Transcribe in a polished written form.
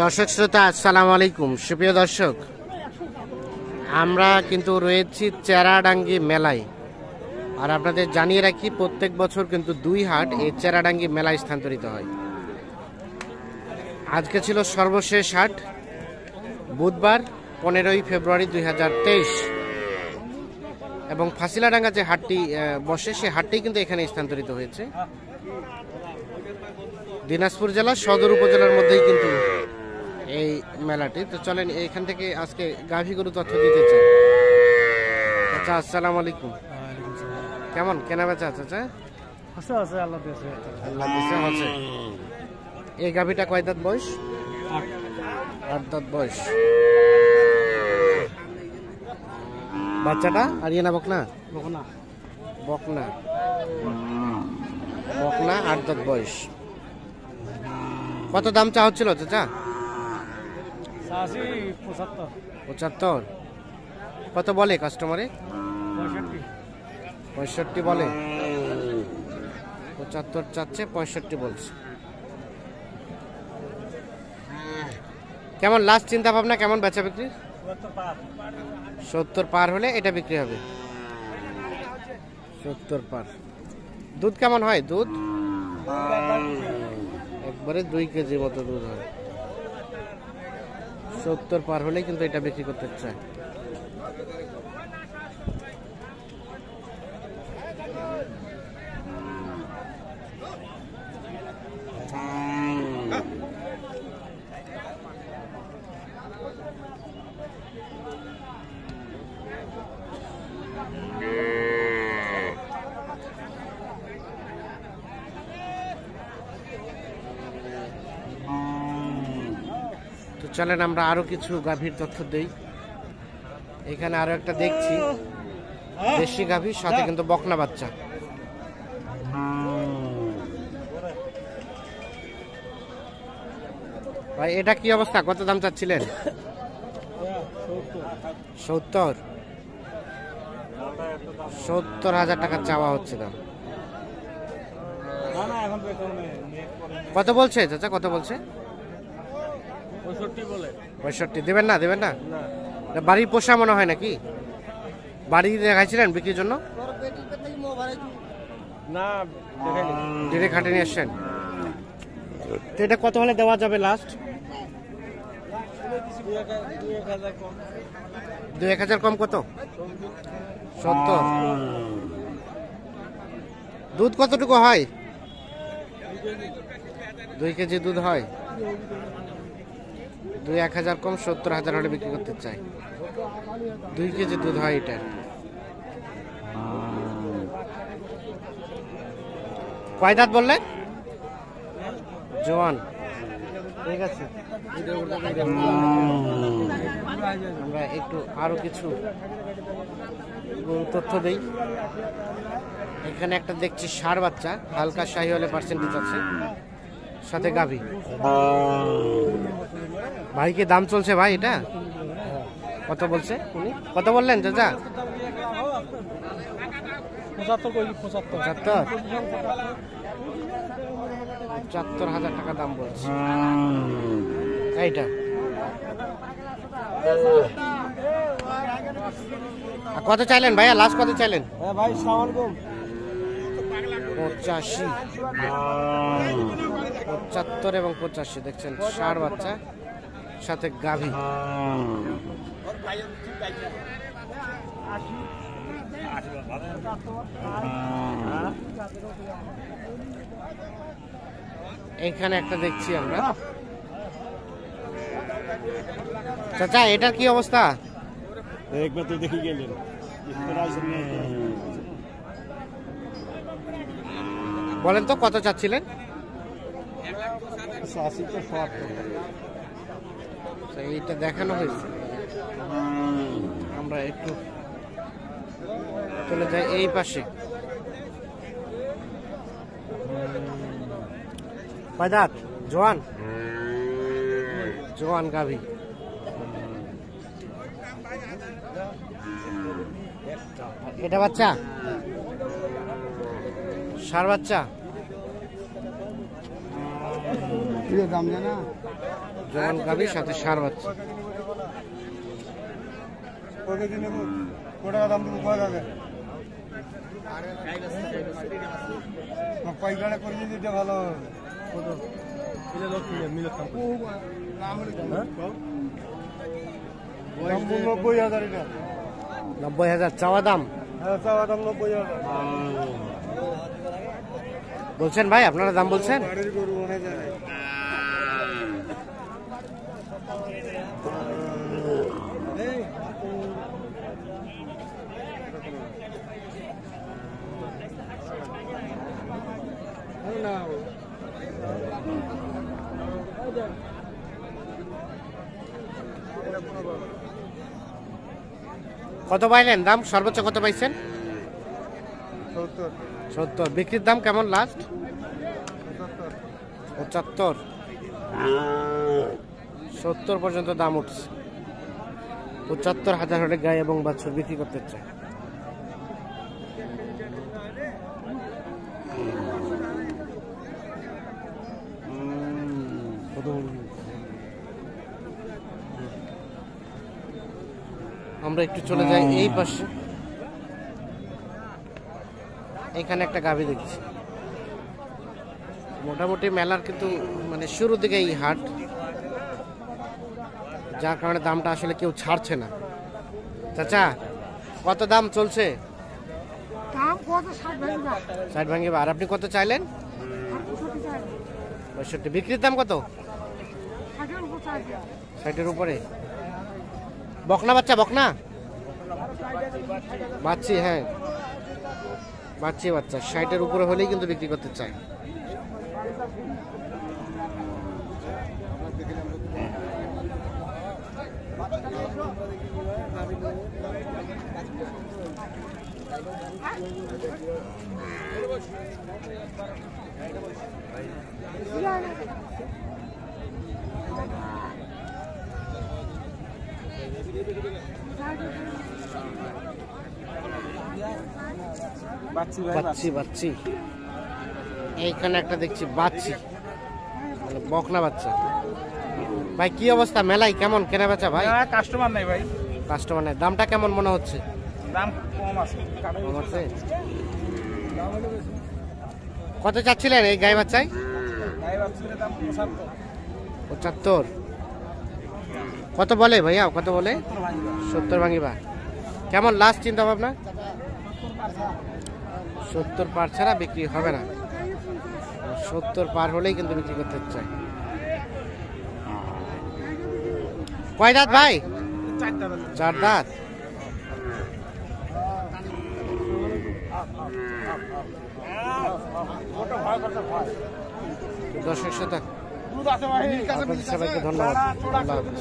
দর্শক শ্রোতা আসসালামু আলাইকুম। সুপ্রিয় দর্শক, আমরা কিন্তু রয়েছি চেরাডাঙ্গি মেলায়। আর আপনাদের জানিয়ে রাখি, প্রত্যেক বছর কিন্তু দুই হাট এই চেরাডাঙ্গি মেলায় স্থানান্তরিত হয়। আজকে ছিল সর্বশেষ হাট, বুধবার 15ই ফেব্রুয়ারি 2023, এবং ফাঁসিলাডাঙ্গা যে হাটটি বসে সে হাটটি কিন্তু এখানে স্থানান্তরিত হয়েছে। দিনাজপুর জেলার সদর উপজেলার মধ্যেই কিন্তু এই মেলাটি। তো চলেন এখান থেকে আজকে গাভী গরু তথ্য দিতে চাই। আচ্ছা, আসসালামু আলাইকুম। কেমন কেনা বেচা আছে? এই গাভীটা কয় দাঁত বয়স? 8 দাঁত বয়স। বাচ্চাটা আরিয়া না বকনা? বকনা 8 দাঁত বয়স। কত দাম চা হচ্ছিল চাচা? 75। কত বলে কাস্টমারে? 65 বলে। 75 চাচ্ছে, 65 বলছে। কেমন লাস্ট চিন্তা ভাবনা, কেমন বেচা বিক্রি? 70 পার হলে এটা বিক্রি হবে। 70 পার। দুধ কেমন হয়? দুধ একবারে 2 কেজির মতো দুধ হয়। 70 পার হলে কিন্তু এটা বিক্রি করতে চায়। তো চলেন আমরা আরো কিছু গাভীর তথ্য দেই। এখানে আরো একটা দেখছি দেশি গাভীর সাথে কিন্তু বকনা বাচ্চা। ভাই এটা কি অবস্থা, কত দাম চাচ্ছিলেন? 70,000 টাকা চাওয়া হচ্ছে দাম। কত বলছে চাচা, কত বলছে? 65 দেবেন না? দেবেন না? বাড়ির পোষা মনে হয় নাকি? বাড়ি দেখাইছিলেন বিক্রির জন্য? খাটে নিয়ে আসছেন। তো এটা কত হলে দেওয়া যাবে লাস্ট? 2-1000 কম। কত? 70। দুধ কতটুকু হয়? 2 কেজি দুধ হয়। 2-1000 কম, 70,000 হলে বিক্রি করতে চাই। 2 কেজি দুধ হয় এটা। কয় দাঁত বললেন? জোয়ান। ঠিক আছে, আমরা একটু আরো কিছু তথ্য দেই। এখানে একটা দেখছি ষাঁড় বাচ্চা, হালকা শাহিওয়ালের পার্সেন্টেজ আছে, সাথে গাভী। ভাই কি দাম চলছে ভাই এটা? কত বলছে উনি? কত বললেন চাচা? 75,000 টাকা দাম বলছে এইটা। কত চাইলেন ভাইয়া? লাস্ট কত চাইলেন? 85, 75 এবং 85। দেখছেন ষাঁড় বাচ্চা সাথে গাভী। এখানে একটা দেখছি আমরা। চাচা এটার কি অবস্থা? একবার তো দেখে গেলেন। বলেন তো কত চাচ্ছিলেন? 80 এইটা দেখানো হয়েছে। আমরা একটু চলে যাই এই পাশে। কয় দাঁত? জোয়ান। জোয়ান গাভী। এটা বাচ্চা? ষাঁড় বাচ্চা। দাম জানা জোয়ান গাভী সাথে সার বাচ্চা। ভালো 90,000 চাওয়া দাম বলছেন ভাই, আপনারা দাম বলছেন? কত পাইলেন দাম? সর্বোচ্চ কত পাইছেন? 70। বিক্রির দাম কেমন লাস্ট? 75। 70 পর্যন্ত দাম উঠছে। 75,000 হলে গাই এবং বাছুর বিক্রি করতে চায়। আমরা একটু চলে যাই এই পাশে। এখানে একটা গাভী দেখছি। মোটামুটি মেলার কিন্তু মানে শুরুর দিকে এই হাট, যার কারণে দামটা আসলে কেউ ছাড়ছে না। চাচা, কত দাম চলছে? 60 ভাঙিবা। আর আপনি কত চাইলেন? 65। বিক্রির দাম কত? 60-এর উপরে। বকনা বাচ্চা? বকনা বাচ্চি? হ্যাঁ, বাচ্চি বাচ্চা। 60-এর উপরে হলেই কিন্তু বিক্রি করতে চায়। বাচ্চি বাচ্চি। এইখানে একটা দেখছি বাচ্চি, মানে বকনা বাচ্চা। ভাই কি অবস্থা মেলায়? কেমন কেনা বেচা ভাই? কাস্টমার নাই ভাই। কাস্টমার নাই। দামটা কেমন মনে হচ্ছে? দাম কম আছে। কম আছে। কত চাচ্ছিলেন এই গাই বাচ্চায়? 75। কত বলে ভাইয়া? কত বলে? 70 ভাঙিবা। কেমন লাস্ট চিন্তা ভাবনা? 70 পার ছাড়া বিক্রি হবে না। 70 পার হলেই কিন্তু বিক্রি করতে চাই। কয় দাঁত ভাই? 4 দাঁত। দর্শক শ্রোতা, সবাইকে ধন্যবাদ। আল্লাহ হাফেজ।